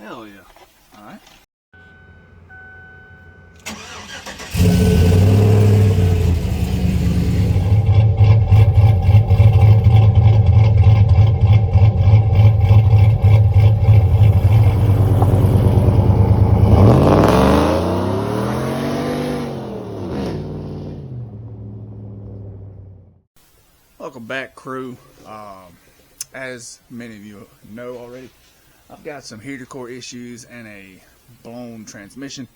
Hell yeah. Alright. Welcome back, crew. As many of you know already, I've got some heater core issues and a blown transmission,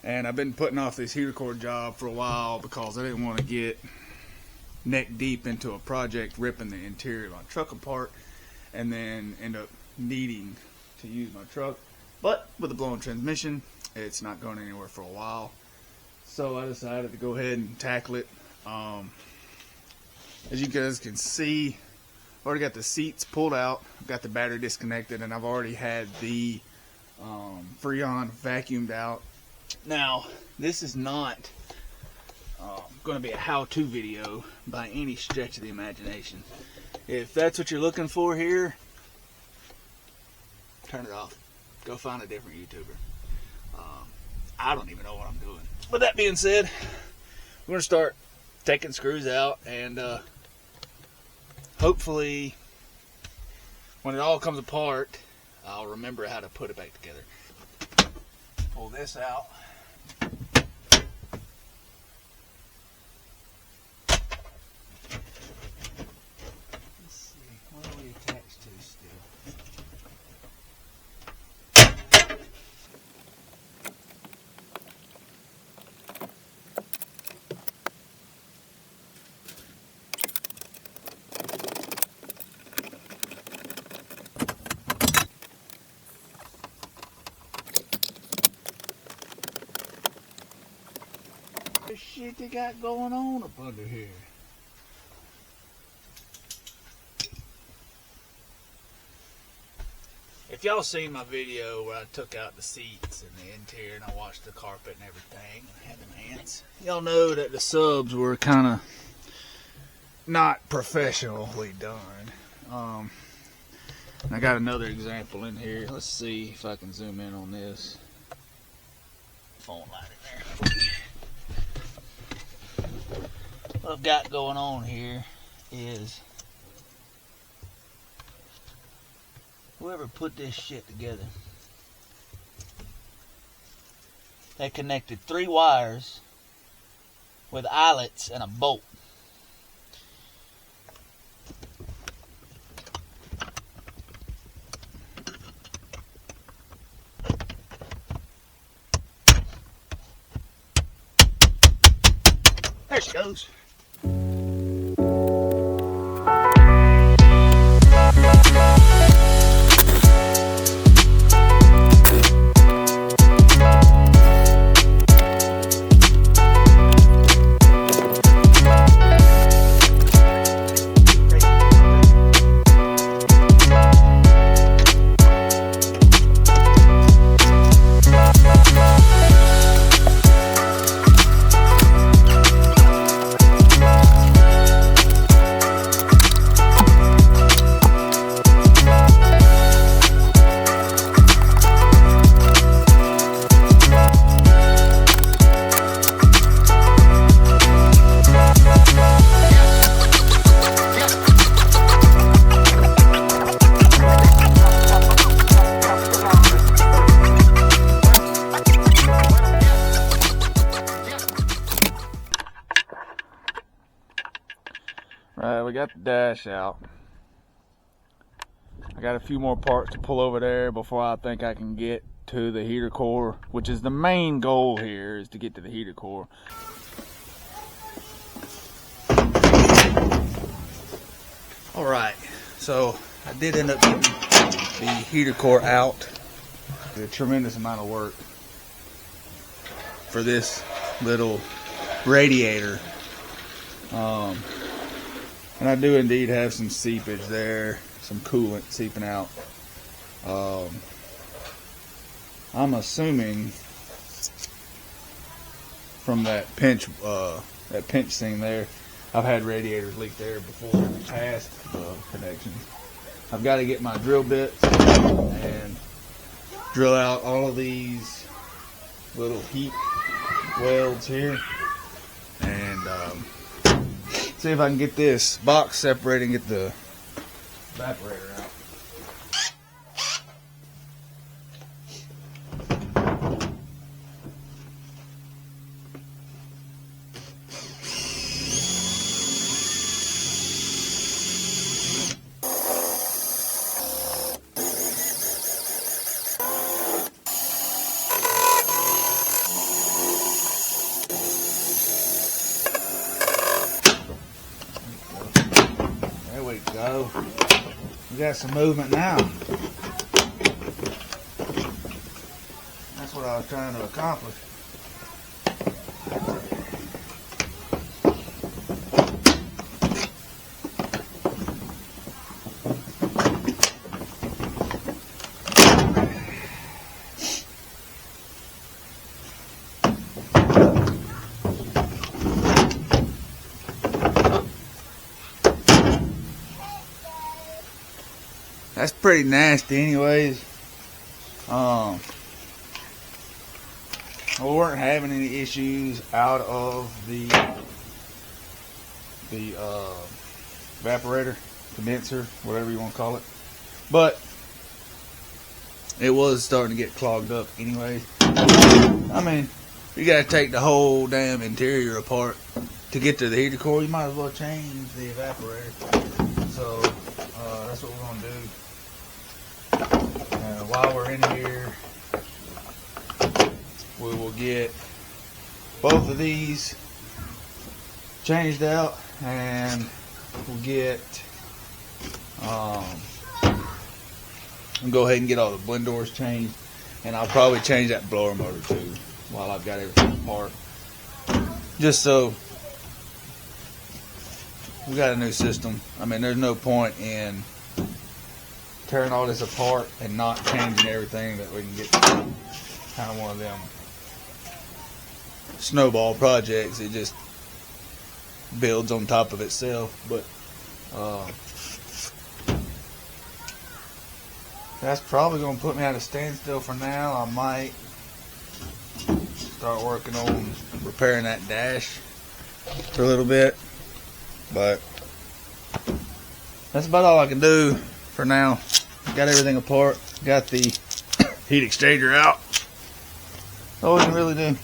and I've been putting off this heater core job for a while because I didn't want to get neck deep into a project ripping the interior of my truck apart and then end up needing to use my truck. But with a blown transmission, it's not going anywhere for a while, so I decided to go ahead and tackle it. As you guys can see, I've already got the seats pulled out, I've got the battery disconnected, and I've already had the Freon vacuumed out. Now, this is not going to be a how-to video by any stretch of the imagination. If that's what you're looking for here, turn it off. Go find a different YouTuber. I don't even know what I'm doing. With that being said, we're going to start taking screws out, and hopefully when it all comes apart, I'll remember how to put it back together. Pull this out. Let's see, what are we attached to still? The shit they got going on up under here. If y'all seen my video where I took out the seats and the interior and I washed the carpet and everything and had them hands, y'all know that the subs were kind of not professionally done. I got another example in here. Let's see if I can zoom in on this. Phone light in there. What I've got going on here is whoever put this shit together, they connected 3 wires with eyelets and a bolt. There she goes. Right, we got the dash out. I got a few more parts to pull over there before I think I can get to the heater core, which is the main goal here, is to get to the heater core. Alright, so I did end up getting the heater core out. A tremendous amount of work for this little radiator. And I do indeed have some seepage there, some coolant seeping out. I'm assuming from that pinch thing there, I've had radiators leak there before in the past connections. I've got to get my drill bits and drill out all of these little heat welds here and see if I can get this box separated and get the evaporator out. There we go. We got some movement now. That's what I was trying to accomplish. That's pretty nasty anyways. We weren't having any issues out of the evaporator, condenser, whatever you want to call it. But it was starting to get clogged up anyway. I mean, you gotta take the whole damn interior apart to get to the heater core. You might as well change the evaporator. So that's what we're gonna do. While we're in here, we will get both of these changed out, and we'll get I'll go ahead and get all the blend doors changed, and I'll probably change that blower motor too while I've got everything apart, just so we got a new system. I mean, there's no point in tearing all this apart and not changing everything, that we can get kind of one of them snowball projects. It just builds on top of itself. But that's probably going to put me at a standstill for now. I might start working on repairing that dash for a little bit, but that's about all I can do for now. Got everything apart, got the heat exchanger out. That's all we can really do.